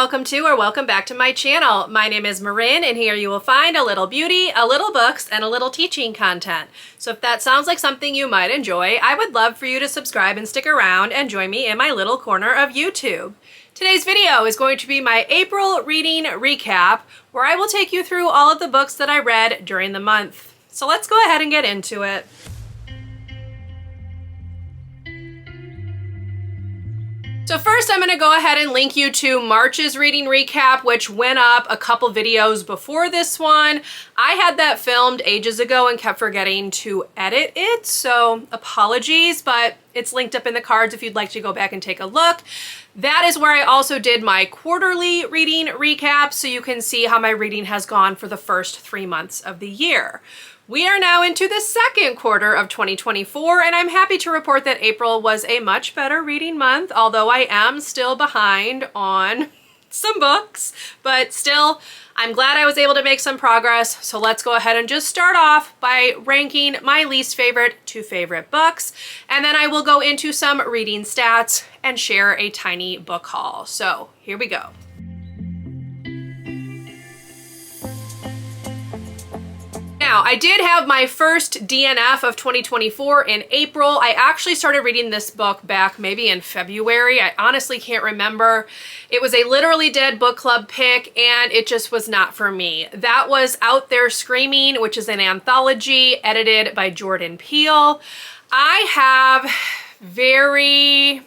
welcome to or welcome back to my channel. My name is Marin and here you will find a little beauty, a little books, and a little teaching content. So if that sounds like something you might enjoy, I would love for you to subscribe and stick around and join me in my little corner of YouTube. Today's video is going to be my April reading recap, where I will take you through all of the books that I read during the month. So let's go ahead and get into it. So first I'm going to go ahead and link you to March's reading recap, which went up a couple videos before this one. I had that filmed ages ago and kept forgetting to edit it, so apologies, but it's linked up in the cards if you'd like to go back and take a look. That is where I also did my quarterly reading recap, so you can see how my reading has gone for the first 3 months of the year. We are now into the second quarter of 2024, and I'm happy to report that April was a much better reading month, although I am still behind on some books, but still, I'm glad I was able to make some progress. So let's go ahead and just start off by ranking my least favorite to favorite books, and then I will go into some reading stats and share a tiny book haul. So here we go. Now, I did have my first DNF of 2024 in April. I actually started reading this book back maybe in February. I honestly can't remember. It was a Literally Dead book club pick, and it just was not for me. That was Out There Screaming, which is an anthology edited by Jordan Peele. I have very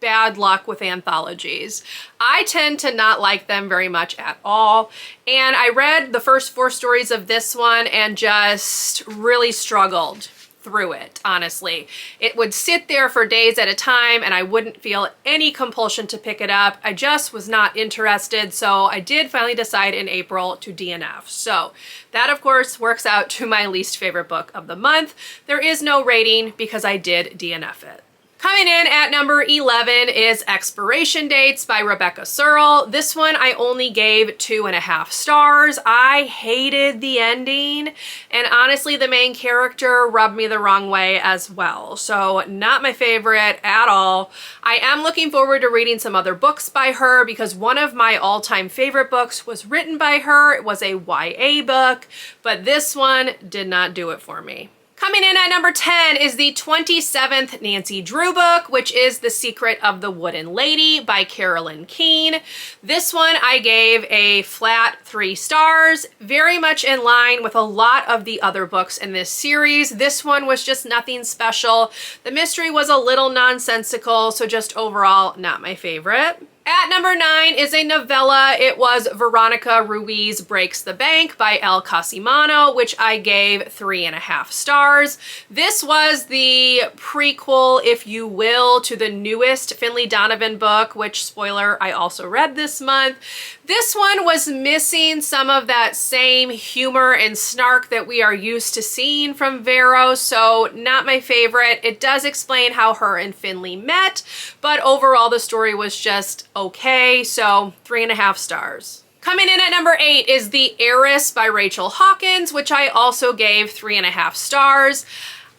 bad luck with anthologies. I tend to not like them very much at all, and I read the first 4 stories of this one and just really struggled through it, honestly. It would sit there for days at a time and I wouldn't feel any compulsion to pick it up. I just was not interested, so I did finally decide in April to DNF. So that, of course, works out to my least favorite book of the month. There is no rating because I did DNF it. Coming in at number 11 is Expiration Dates by Rebecca Serle. This one I only gave 2.5 stars. I hated the ending, and honestly the main character rubbed me the wrong way as well. So not my favorite at all. I am looking forward to reading some other books by her because one of my all-time favorite books was written by her. It was a YA book, but this one did not do it for me. Coming in at number 10 is the 27th Nancy Drew book, which is The Secret of the Wooden Lady by Carolyn, Keene. This one I gave a flat 3 stars, very much in line with a lot of the other books in this series. This one was just nothing special. The mystery was a little nonsensical, so just overall not my favorite. At number 9 is a novella. It was Veronica, Ruiz Breaks the Bank by Elle Cosimano, which I gave 3.5 stars. This was the prequel, if you will, to the newest Finlay Donovan book, which, spoiler, I also read this month. This one was missing some of that same humor and snark that we are used to seeing from Vera, so not my favorite. It does explain how her and Finlay met, but overall the story was just okay, so 3.5 stars. Coming in at number 8 is The Heiress by Rachel Hawkins, which I also gave 3.5 stars.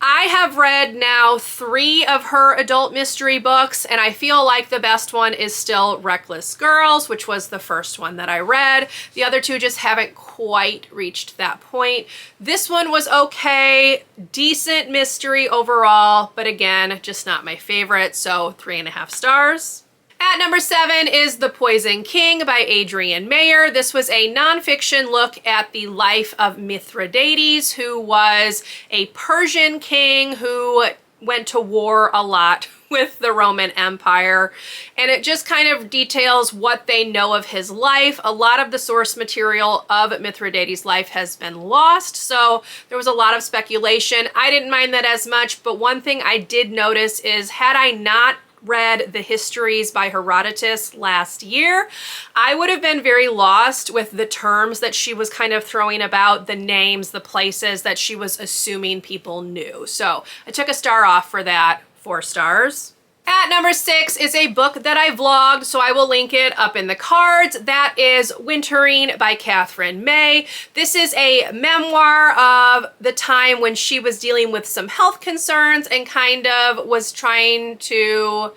I have read now 3 of her adult mystery books, and I feel like the best one is still Reckless Girls, which was the first one that I read. The other 2 just haven't quite reached that point. This one was okay, decent mystery overall, but again, just not my favorite, so 3.5 stars. At number 7 is The Poison King by Adrienne. This was a nonfiction look at the life of Mithridates, who was a Persian king who went to war a lot with the Roman Empire, and it just kind of details what they know of his life. A lot of the source material of Mithridates' life has been lost, so there was a lot of speculation. I didn't mind that as much, but one thing I did notice is, had I not read the histories by Herodotus last year, I would have been very lost with the terms that she was kind of throwing about, the names, the places that she was assuming people knew. So I took a star off for that, 4 stars. At number 6 is a book that I vlogged, so I will link it up in the cards. That is Wintering by Katherine May. This is a memoir of the time when she was dealing with some health concerns and kind of was trying to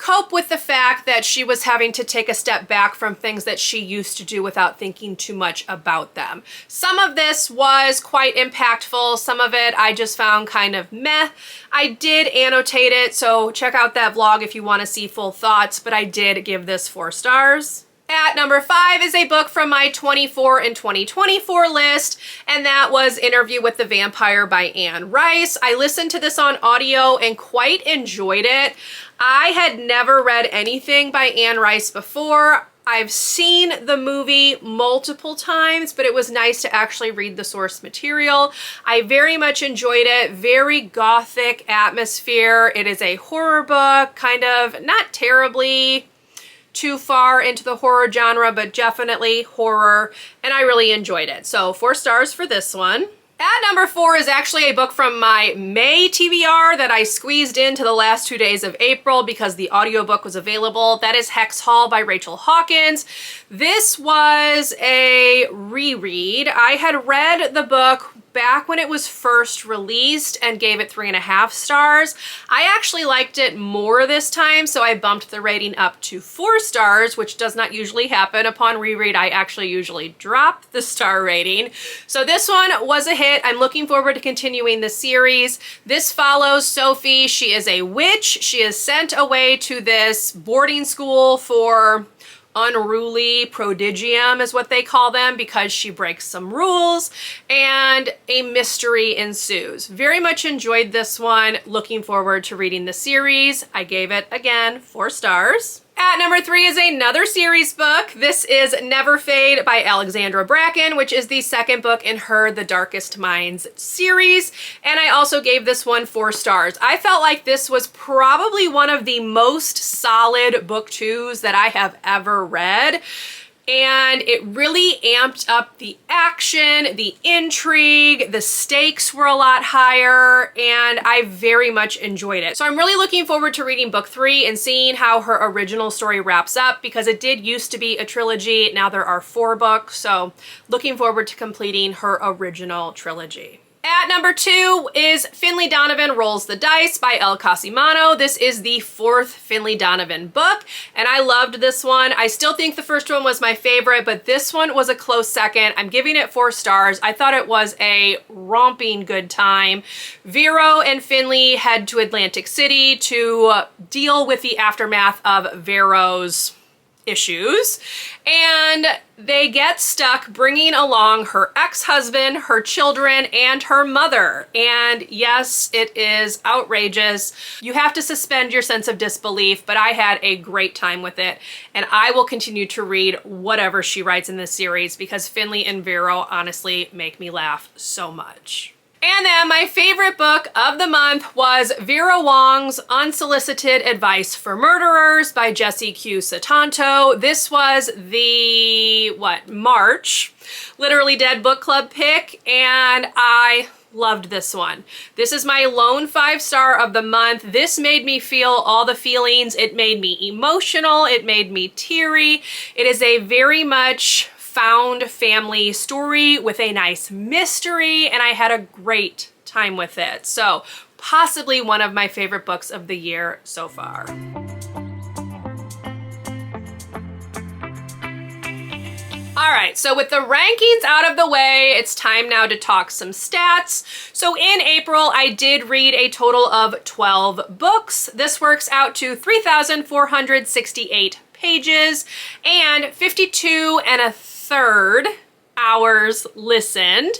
cope with the fact that she was having to take a step back from things that she used to do without thinking too much about them. Some of this was quite impactful. Some of it I just found kind of meh. I did annotate it, so check out that vlog if you want to see full thoughts, but I did give this 4 stars. At number 5 is a book from my 24 and 2024 list, and that was Interview with the Vampire by Anne Rice. I listened to this on audio and quite enjoyed it. I had never read anything by Anne Rice before. I've seen the movie multiple times, but it was nice to actually read the source material. I very much enjoyed it. Very gothic atmosphere. It is a horror book, kind of not terribly too far into the horror genre, but definitely horror, and I really enjoyed it. So 4 stars for this one. At number 4 is actually a book from my May TBR that I squeezed into the last 2 days of April because the audiobook was available. That is Hex Hall by Rachel Hawkins. This was a reread. I had read the book back when it was first released and gave it 3.5 stars. I actually liked it more this time, so I bumped the rating up to 4 stars, which does not usually happen. Upon reread, I actually usually drop the star rating. So this one was a hit. I'm looking forward to continuing the series. This follows Sophie. She is a witch. She is sent away to this boarding school for unruly prodigium is what they call them, because she breaks some rules and a mystery ensues. Very much enjoyed this one. Looking forward to reading the series. I gave it, again, 4 stars. At number 3 is another series book. This is Never Fade by Alexandra Bracken, which is the second book in her The Darkest Minds series. And I also gave this one 4 stars. I felt like this was probably one of the most solid book 2s that I have ever read. And it really amped up the action, the intrigue, the stakes were a lot higher, and I very much enjoyed it. So I'm really looking forward to reading book 3 and seeing how her original story wraps up, because it did used to be a trilogy. Now there are 4 books, so looking forward to completing her original trilogy. At number 2 is Finlay Donovan Rolls the Dice by Elle Cosimano. This is the 4th Finlay Donovan book, and I loved this one. I still think the first one was my favorite, but this one was a close second. I'm giving it 4 stars. I thought it was a romping good time. Vera and Finlay head to Atlantic City to deal with the aftermath of Vero's issues, and they get stuck bringing along her ex-husband, her children, and her mother. And yes, it is outrageous. You have to suspend your sense of disbelief, but I had a great time with it, and I will continue to read whatever she writes in this series because Finlay and Vera honestly make me laugh so much. And then my favorite book of the month was Vera Wong's Unsolicited Advice for Murderers by Jessie Q. Sutanto. This was the, March Literally Dead book club pick, and I loved this one. This is my lone 5-star of the month. This made me feel all the feelings. It made me emotional. It made me teary. It is a very much found family story with a nice mystery, and I had a great time with it. So possibly one of my favorite books of the year so far. All right, so with the rankings out of the way, it's time now to talk some stats. So in April, I did read a total of 12 books. This works out to 3,468 pages and 52 1/3 hours listened.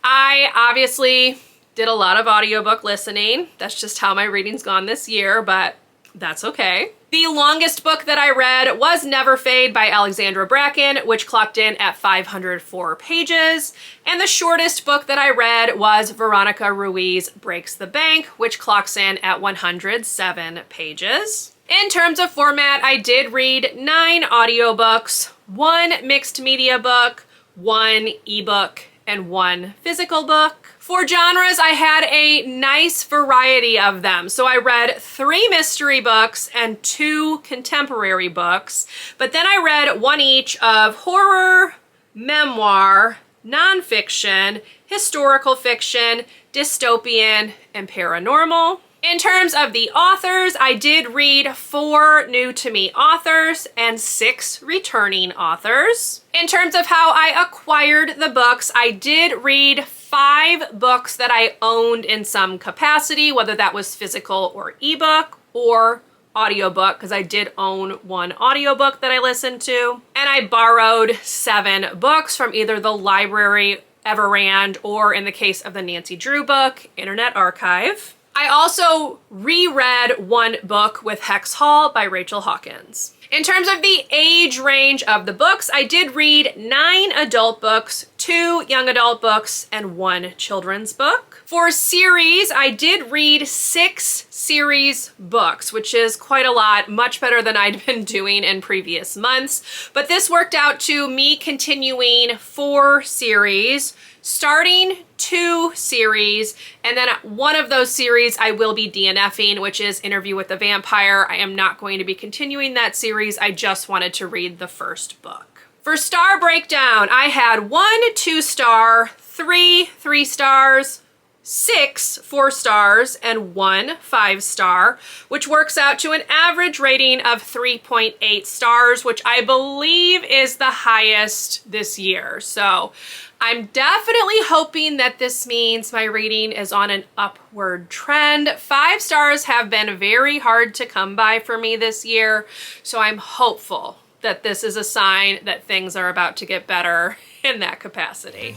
I obviously did a lot of audiobook listening. That's just how my reading's gone this year, but that's okay. The longest book that I read was Never Fade by Alexandra Bracken, which clocked in at 504 pages. And the shortest book that I read was Veronica Ruiz Breaks the Bank, which clocks in at 107 pages. In terms of format, I did read 9 audiobooks, 1 mixed media book, 1 ebook, and 1 physical book. For genres, I had a nice variety of them. So I read 3 mystery books and 2 contemporary books, but then I read 1 each of horror, memoir, nonfiction, historical fiction, dystopian, and paranormal. In terms of the authors, I did read 4 new to me authors and 6 returning authors. In terms of how I acquired the books, I did read 5 books that I owned in some capacity, whether that was physical or ebook or audiobook, because I did own 1 audiobook that I listened to. And I borrowed 7 books from either the library, Everand, or in the case of the Nancy Drew book, Internet Archive. I also reread 1 book with Hex Hall by Rachel Hawkins. In terms of the age range of the books, I did read 9 adult books, 2 young adult books, and 1 children's book. For series, I did read 6 series books, which is quite a lot, much better than I'd been doing in previous months. But this worked out to me continuing 4 series, starting 2 series, and then 1 of those series I will be DNFing, which is Interview with the Vampire. I am not going to be continuing that series. I just wanted to read the first book. For star breakdown, I had 1 2-star, 3 3 stars, 6 4 stars, and 1 5-star, which works out to an average rating of 3.8 stars, which I believe is the highest this year. So I'm definitely hoping that this means my reading is on an upward trend. 5 stars have been very hard to come by for me this year, so I'm hopeful that this is a sign that things are about to get better in that capacity.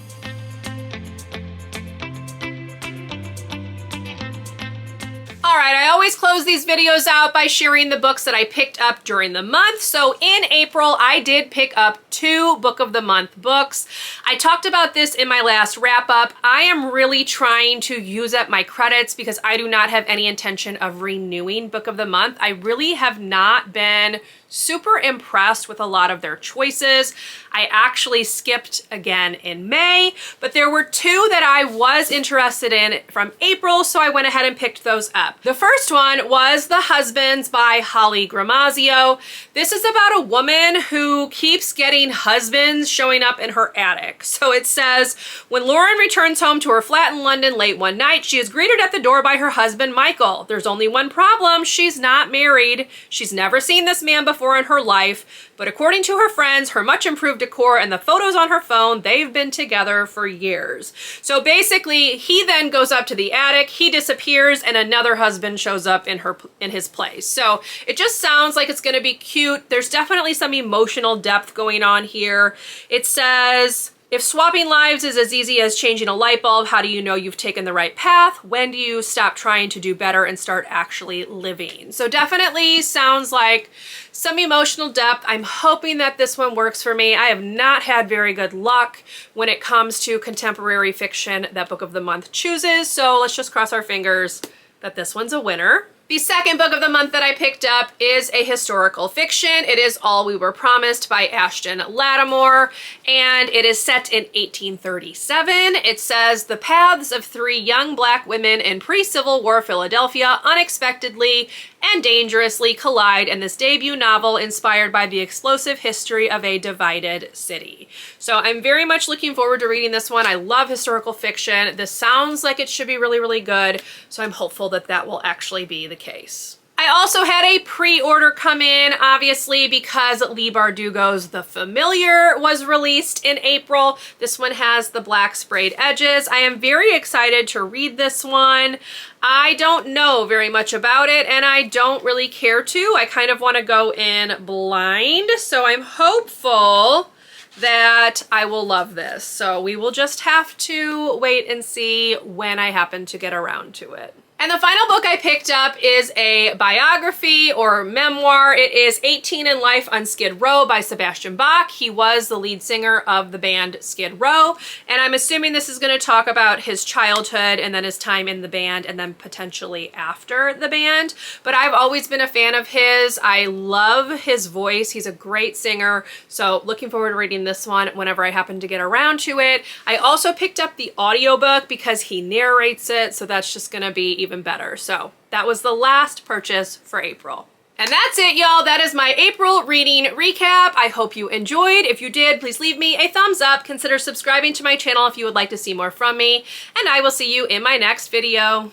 All right, I always close these videos out by sharing the books that I picked up during the month. So in April, I did pick up 2 Book of the Month books. I talked about this in my last wrap up. I am really trying to use up my credits because I do not have any intention of renewing Book of the Month. I really have not been super impressed with a lot of their choices. I actually skipped again in May, but there were 2 that I was interested in from April, so I went ahead and picked those up. The first one was The Husbands by Holly Gramazio. This is about a woman who keeps getting husbands showing up in her attic. So it says, when Lauren returns home to her flat in London late one night, she is greeted at the door by her husband, Michael. There's only one problem: she's not married. She's never seen this man before in her life, but according to her friends, her much improved decor, and the photos on her phone, they've been together for years. So basically, he then goes up to the attic, he disappears, and another husband shows up in his place. So it just sounds like it's gonna be cute. There's definitely some emotional depth going on here. It says, if swapping lives is as easy as changing a light bulb, how do you know you've taken the right path? When do you stop trying to do better and start actually living? So definitely sounds like some emotional depth. I'm hoping that this one works for me. I have not had very good luck when it comes to contemporary fiction that Book of the Month chooses. So let's just cross our fingers that this one's a winner. The second book of the month that I picked up is a historical fiction. It is All We Were Promised by Ashton Lattimore, and it is set in 1837. It says, the paths of 3 young Black women in pre-Civil War Philadelphia unexpectedly and dangerously collide in this debut novel inspired by the explosive history of a divided city. So I'm very much looking forward to reading this one. I love historical fiction. This sounds like it should be really, really good, so I'm hopeful that that will actually be the case. I also had a pre-order come in, obviously, because Leigh Bardugo's The Familiar was released in April. This one has the black sprayed edges. I am very excited to read this one. I don't know very much about it, and I don't really care to. I kind of want to go in blind, so I'm hopeful that I will love this. So we will just have to wait and see when I happen to get around to it. And the final book I picked up is a biography or memoir. It is 18 in Life on Skid Row by Sebastian Bach. He was the lead singer of the band Skid Row, and I'm assuming this is going to talk about his childhood and then his time in the band and then potentially after the band. But I've always been a fan of his. I love his voice. He's a great singer, so looking forward to reading this one whenever I happen to get around to it. I also picked up the audiobook because he narrates it, so that's just going to be even better. So that was the last purchase for April. And that's it, y'all. That is my April reading recap. I hope you enjoyed. If you did, please leave me a thumbs up. Consider subscribing to my channel if you would like to see more from me. And I will see you in my next video.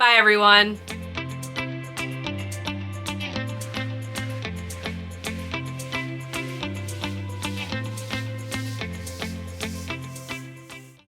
Bye, everyone.